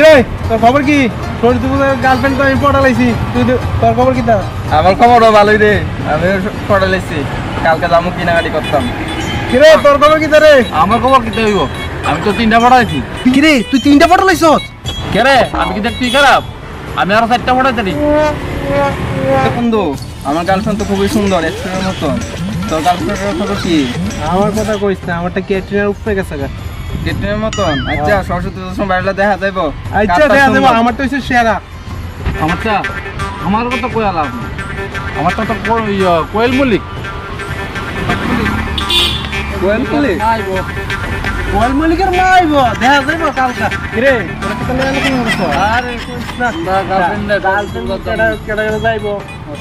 রে তোর খবর কি? গার্লফ্রেন্ড তো আমি পটালাইছি, তুই তোর খবর কি? তা আমার খবরও ভালোই রে, আমি পড়াইছি। কালকে যাবো কিনাকাটি করতাম। কিরে তোর খবর কি? রে আমার খবর কি হইব? আমি তো 3টা পড়াইছি। কিরে তুই 3টা পটালাইছ? কে রে, আমি কি দেখতে খারাপ? আমি আরো 4টা পড়াইছি। বন্ধু, আমার গার্লফ্রেন্ড তো খুবই সুন্দর, এক্সট্রিমের মতন। তোর গার্লফ্রেন্ডের খবর কি? আমার কথা কইস না, আমারটা ক্যাটরিনার উপরে গেছে গা। এক্সট্রিমের মতন? আচ্ছা, সরস্বতী পুজোর সময় বাইরে দেখা যাইব। আচ্ছা দেখা যাবো, আমারটা হইছে সেরা। আমারটা আমার কথা কইয়া লাভ নেই। আমারটা তো কোয়েল মল্লিক। কোয়েল মল্লিক আইবো। কোয়েল মল্লিকের মা আইব, দেখা যাইব কালকা। কিরে তোরা কি তাহলে আলোচনা করছ? আরে কইস না, গার্লফ্রেন্ড কেডা যাইব?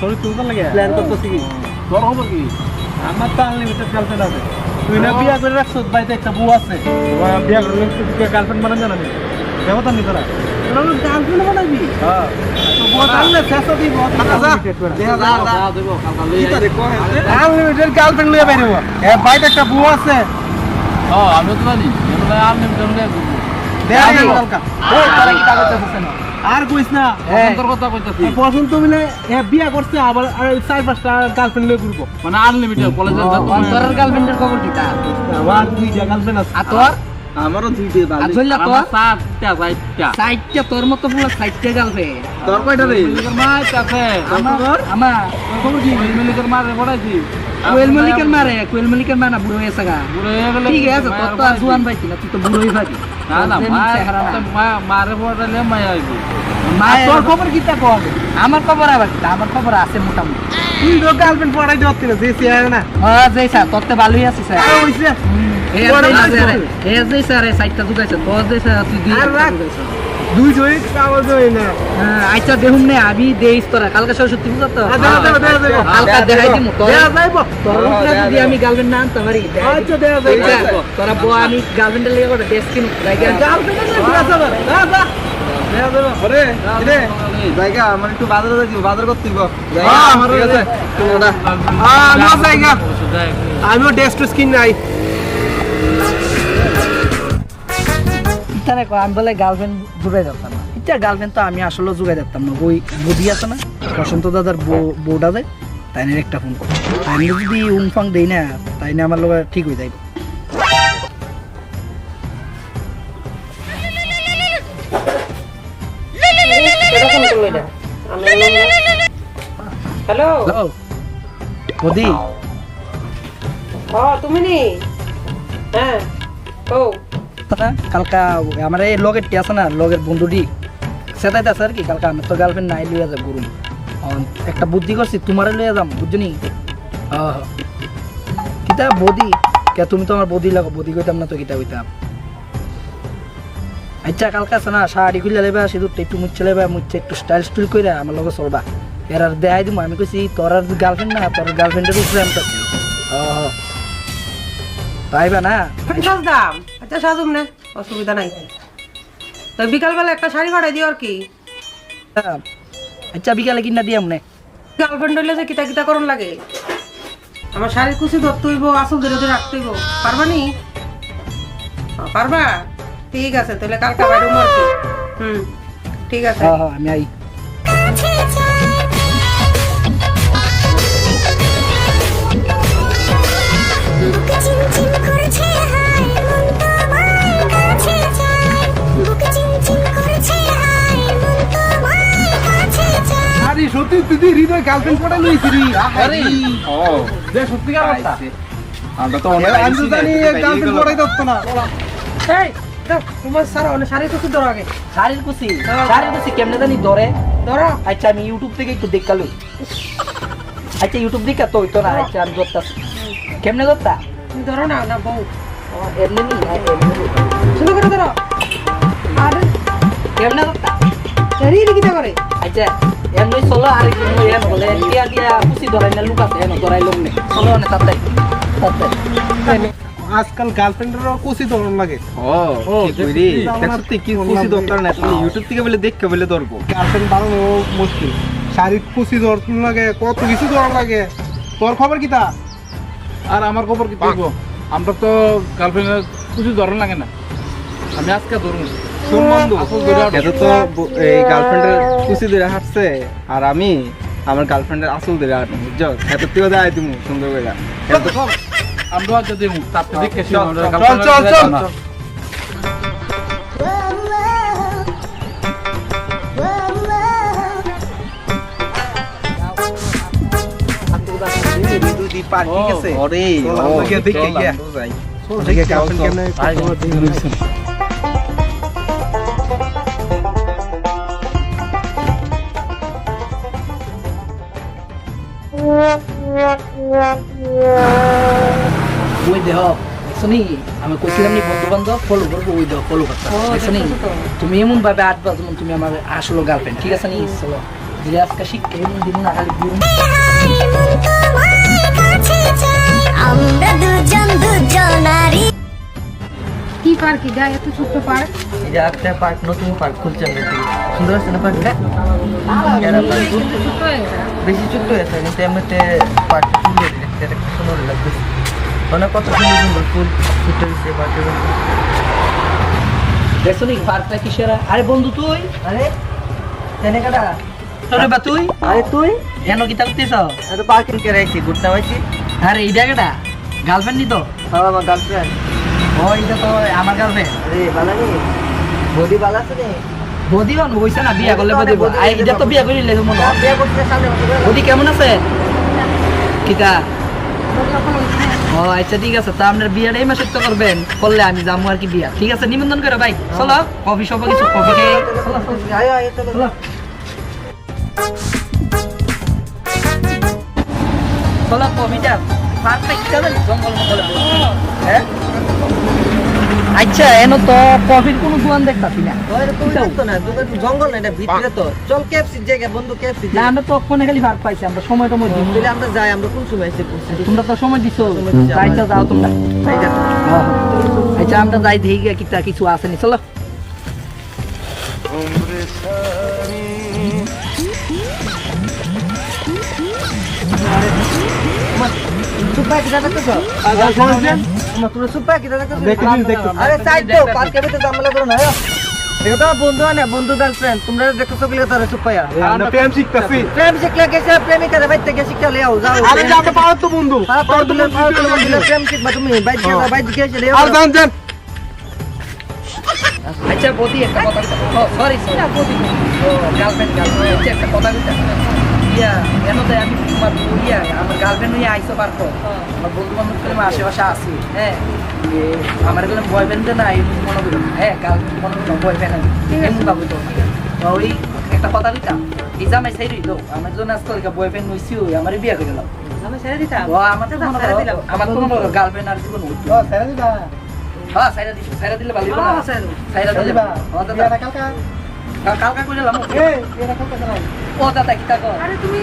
সরি তুই তো লাগে প্ল্যান করতেছিস কি? তোর খবর কি? আমার তো আনলিমিটেড গার্লফ্রেন্ড আছে। তুই না বিয়া করে রাখছিস, বাড়িতে একটা বউ আছে। বিয়া করলে তুই গার্লফ্রেন্ড বানান জানা নেই? ব্যবধান নি তোরা গার্লফ্রেন্ড বানাবি? হ্যাঁ, তো বউ আনলে শেষ দিব। আনলিমিটেড গার্লফ্রেন্ড লইয়া বাইরে হবো। বাড়িতে একটা বউ আছে। আমি তো জানি আনলিমিটেড আর কইস না, তোর কথা কইতাছি। পছন্দ তো মিলে বিয়া করছে, আবার 4-5টা গার্লফ্রেন্ড লইয়া ঘুরবো। মানে আনলিমিটেড কলেজে তোর গার্লফ্রেন্ডের খবর কি? তা আমার 2টা গার্লফ্রেন্ড আছে। আর তোর? আমারও 2টা ভালো। আজল্লা তোর? 7টা। সাইটটা তোর মতো পুরো সাইটটা গার্লফ্রেন্ড। তোর কয়টা রে? মাই কাছে। আমার তোর খবর কি? মিলিকের মারে পড়াইছি। কোয়েল মল্লিকের মা না বুড়ো হয়েছে গা। বুড়ো হয়ে গেলে ঠিক আছে, তোর তো আর জোয়ান পাইছি না, তুই তো বুড়োই পাবি। না না, মারে পড়াইলে মাই আইবি। তোর খবর কি? তা কও। আমার খবর আবার কি? আমার খবর আছে মোটামুটি। তুই তো গার্লফ্রেন্ড পড়াই দিতে না, যে চেয়ারে না। হ্যাঁ যেই স্যার, তোর তো ভালোই আছে স্যার। হইছে এই স্যার সাইটটা ঢুকাইছে, তোর যে স্যার তুই দুই আর রাখ। দুই জয়ী কাগজ হই না। আচ্ছা দেখুন না, আমি দেইস তোরা কালকে সরস্বতী পূজা তো দেখা কালকে দেখাই দিমু তোর যাইব। তোর উপরে যদি আমি গার্লফ্রেন্ড না আনতে পারি, আচ্ছা দেখা যাইব। তোরা বউ আমি গার্লফ্রেন্ডের লেগে করে ড্রেস কিনু গার্লফ্রেন্ড না বিয়া হবে। দেখা দেখা যাইব। ওরে কিরে জায়গা আমার একটু বাজারে যাইব, বাজার করতে দিব। আমার আছে তোরা। না জায়গা আমিও ডেস্ক স্কিন নাই। ইতারে আমি বলে গার্লফ্রেন্ড জুগাই দিতাম না। ইটা গার্লফ্রেন্ড তো আমি আসলে জুগাই দিতাম না। ওই বুদ্ধি আছে না, বসন্ত দাদার বউটা যায়, তাই নিয়ে একটা ফোন করি। তাই নিয়ে যদি উংফাং দেই না, তাই নিয়ে আমার লোক ঠিক হয়ে যাইব। হ্যালো বদি তুমি নি? হ্যাঁ ও কালকা আমার এই লগের টি আছে না, লগের বন্ধুটি সেটাইতে আছে আর কি। কালকা আমার তো গার্লফ্রেন্ড নাই, লইয়া যাব গুরুম। একটা বুদ্ধি করছি, তোমারে লইয়া যাম, বুঝছনি? কিতা বদি কে? তুমি তো আমার বদি লাগো, বদি কইতাম না তো কিতা কইতাম? আচ্ছা কালকা আছে না, শাড়ি খুলে লেবা, সিঁদুরটা একটু মুচ্ছে লেবা, মুচ্ছে একটু স্টাইল স্টুল কইরা আমার লগে চলবা। এর আর দেখাই দিব। আমি কইছি তোর আর গার্লফ্রেন্ড না, তোর গার্লফ্রেন্ডের উপরে আমি করছি। পাইবা না? সাজদাম। আচ্ছা সাজুম না, অসুবিধা নাই। তো বিকালবেলা একটা শাড়ি ভাড়াই দিও আর কি। আচ্ছা বিকালে কিনা দিয়াম নে। গার্লফ্রেন্ড হইলে যে কিতা কিতা করন লাগে। আমার শাড়ির কুচি ধরতে হইব, আসল ধরে ধরে রাখতে হইব। পারবা নি? পারবা? ঠিক আছে, তাহলে কালকে বাইরে আর কি। ঠিক আছে। হ্যাঁ আমি আই। আরে সত্যি তুই হৃদয় গার্লফ্রেন্ড পড়া লইছিস রে? আরে ও যে সত্যিকার কথা। আমরা তো অনেক আমি তো জানি গার্লফ্রেন্ড পড়াই দত্ত না। এই দাও, তোমার সারা অনেক শাড়ি কুচি ধরো আগে। শাড়ির কুচি কেমনে জানি ধরে? ধরো। আচ্ছা আমি ইউটিউব থেকে একটু দেখালো। আচ্ছা ইউটিউব দেখা তো হইতো না। আচ্ছা আমি ধরতাছি। কেমনে ধরতা? তুমি ধরো না, না বউ। এমনি নি, শুরু করে ধরো। আরে কেমনে ধরতা? শাড়ি কিটা করে? আচ্ছা এমনি চলো, আর কি এম বলে দিয়া দিয়া কুচি ধরাই না, লুক আছে এনে ধরাই লম নে, চলো না তাতে আজকাল গার্লফ্রেন্ডেরও কুচি ধরন লাগে। কি কইরি? সত্যি কি খুশি দরকার না, তুমি ইউটিউব থেকে বলে দেখকে বলে ধরবো। গার্লফ্রেন্ড বানানো মুশকিল। শাড়ির কুচি ধরন লাগে, কত কিছু ধরন লাগে। তোর খবর কি? তা আর আমার খবর কি? আমরা তো গার্লফ্রেন্ডের কিছু ধরন লাগে না। আমি আজকে ধরুন শুন বন্ধু, এটা তো এই গার্লফ্রেন্ডের কুচি ধরে হাঁটছে, আর আমি আমার গার্লফ্রেন্ডের আসল ধরে হাঁটবো, বুঝছো? এত তুইও দেয় তুমি সুন্দর করে। আমরা যদি তারপরে দেখে চল চল চল চল। ঠিক আছে ওরে দেখে গিয়া দেখে গার্লফ্রেন্ড কেমনে ওই দেহ শুনি আমি কইছিলাম নি বন্ধু বান্ধব ফলো করবো, ওই দেহ ফলো করতে শুনি তুমি এমন ভাবে আটবা যেমন তুমি আমার আসলে গার্লফ্রেন্ড, ঠিক আছে নি? চলো দিলে আজকে শিখতে এমন দিন না খালি দিন আমরা দুজন দুজনারি কি পার্ক এটা এত ছোট্ট পার্ক? এই যে একটা পার্ক, নতুন পার্ক খুলছে নাকি, সুন্দর আছে না পার্কটা? ছোট্ট হয়ে গেছে। বেশি ছোট্ট হয়েছে কিন্তু এমনিতে পার্কটা সুন্দর দেখতে, একটা সুন্দর লাগতেছে। অনেক কত সুন্দর সুন্দর ফুল ফুটে দিচ্ছে পার্কের মধ্যে। দেখছো নি পার্কটা কিসেরা? আরে বন্ধু তুই, আরে তেনে কাটা আরে বা তুই, আরে তুই এনো কি তাকতেছ? আরে পার্কিং করে আইছি, ঘুরতে আইছি। আরে এই জায়গাটা গার্লফ্রেন্ড নি তো? হ্যাঁ আমার গার্লফ্রেন্ড। ও এটা তো আমার গার্লফ্রেন্ড। আরে ভালো নি, বডি ভালো আছে নি? বডি বান হইছে না, বিয়া করলে বডি আই এটা তো বিয়া করিলে মনে হয়। বিয়া করতে সামনে বডি কেমন আছে? কিটা? ও আচ্ছা ঠিক আছে, তা আপনার বিয়াটা এই মাসে তো করবেন, করলে আমি যাবো আর কি বিয়া। ঠিক আছে নিমন্ত্রণ করে ভাই, চলো কফি শপে কিছু কফি খেয়ে চলো চলো কফিটা পারফেক্ট যাবেন জঙ্গল মঙ্গলে। হ্যাঁ আচ্ছা এনো তো কফির কোনো দোকান দেখতাছি না। জঙ্গল না, এটা ভিতরে তো। চল কেএফসি জায়গা বন্ধু, কেএফসি না আমরা তো ওখানে খালি ভাত পাইছি, আমরা সময় টময় দিই দিলে আমরা যাই। আমরা কোন সময় এসে পৌঁছে? তোমরা তো সময় দিছো, যাইতা যাও তোমরা। আচ্ছা আমরা যাই দেখি কিটা কিছু আসেনি, চলো। সুপার কি দাদা তো আরে সাইড দাও, পার্কের ভিতরে জামলা করো না। এটা বন্ধু না, বন্ধু গার্লফ্রেন্ড তোমরা দেখছো বলে তারে সুপায়া আমরা প্রেম শিখতাছি। প্রেম শিখলে গেছে, প্রেমিকা রে বাইতে গেছে, শিখতে লিয়াও যাও। আরে যে আমরা পাওয়ার তো বন্ধু। পাওয়ার দিলে প্রেম শিখবা তুমি, বাইতে বাইতে গেছে লিয়াও। আর জান জান আচ্ছা বদি একটা কথা ও সরি সরি বদি ও গার্লফ্রেন্ড আচ্ছা একটা কথা কইতা ইয়া এনো তো আমি তোমার ইয়া আমার গার্লফ্রেন্ড হইয়া আইছো পারকো আমার বন্ধু বান্ধব করে আশেপাশে আছি। হ্যাঁ আমার কোনো বয়ফ্রেন্ড না এই মনে করি, হ্যাঁ গার্লফ্রেন্ড মনে করি বয়ফ্রেন্ড আছে এমন ভাবে তো ওই একটা কথা কইতা এই জামাই সাইড হইলো আমার জন্য আজকাল বয়ফ্রেন্ড হইছি আমার বিয়ে করে গেল। আমি ছেড়ে দিতাম। ও আমার তো মনে করো আমার তো মনে করো গার্লফ্রেন্ড আর জীবন হইতো। ও ছেড়ে দিবা। হ্যাঁ সাইরা দিছো, সাইরা দিলে ভালো হবে না? সাইরা দিলে ও দাদা কালকা কালকা কইলাম এই এরা কালকা চালাই। ও দাদা কি তাকো আরে তুমি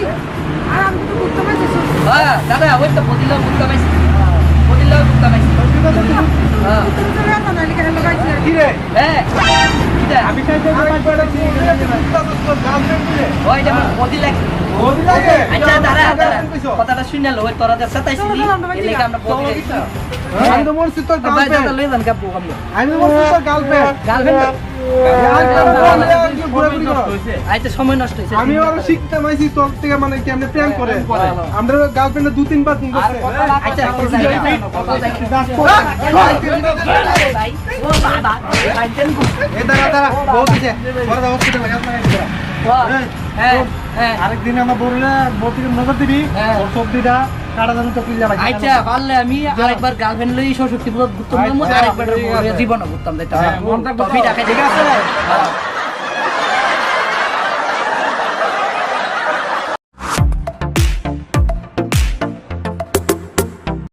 আর আমি তো ঘুরতে পাইছিস। হ্যাঁ দাদা ওই তো বদিলা মুক্তা পাইছি, বদিলা মুক্তা পাইছি। হ্যাঁ তুমি তো রাখো না লিখে লাগাইছি। কি রে? হ্যাঁ কিটা আমি চাইতে পারছি গার্লফ্রেন্ড রে। ওই যে বদিলা বন্ধু লাগে। আচ্ছা দাদা দাদা কথাটা শুনে লো, ওই তোরা যে সাতাইছিলি এর লাগি আমরা বদিলা দিছি। আমি তো বলছি তোর ভাই দাদা গার্লফ্রেন্ড। লই যান কাপু আমি আমি তো বলছি তোর গার্লফ্রেন্ড। গার্লফ্রেন্ড আইতে সময় নষ্ট হইছে। আমি আরো শিখতে মাইছি তোর থেকে, মানে কেমনে প্রেম করে। আমরা গার্লফ্রেন্ড দু তিনবার ফোন করছে। আচ্ছা ভাই ও বাবা আইতেন কো এ দাঁড়া দাঁড়া, বহুত দিছে। বড় দাও হসপিটালে গেছ না এটা। হ্যাঁ হ্যাঁ আরেকদিন আমরা বললে বটিকে নজর দিবি, হ্যাঁ। ওর সবজিটা কাটা জানো তো কিল্লা ভাই। আচ্ছা পারলে আমি আরেকবার গার্লফ্রেন্ড লই সশক্তি পুরো ঘুরতাম, আরেকবার জীবন ঘুরতাম, মন থাকবে তো? ঠিক আছে।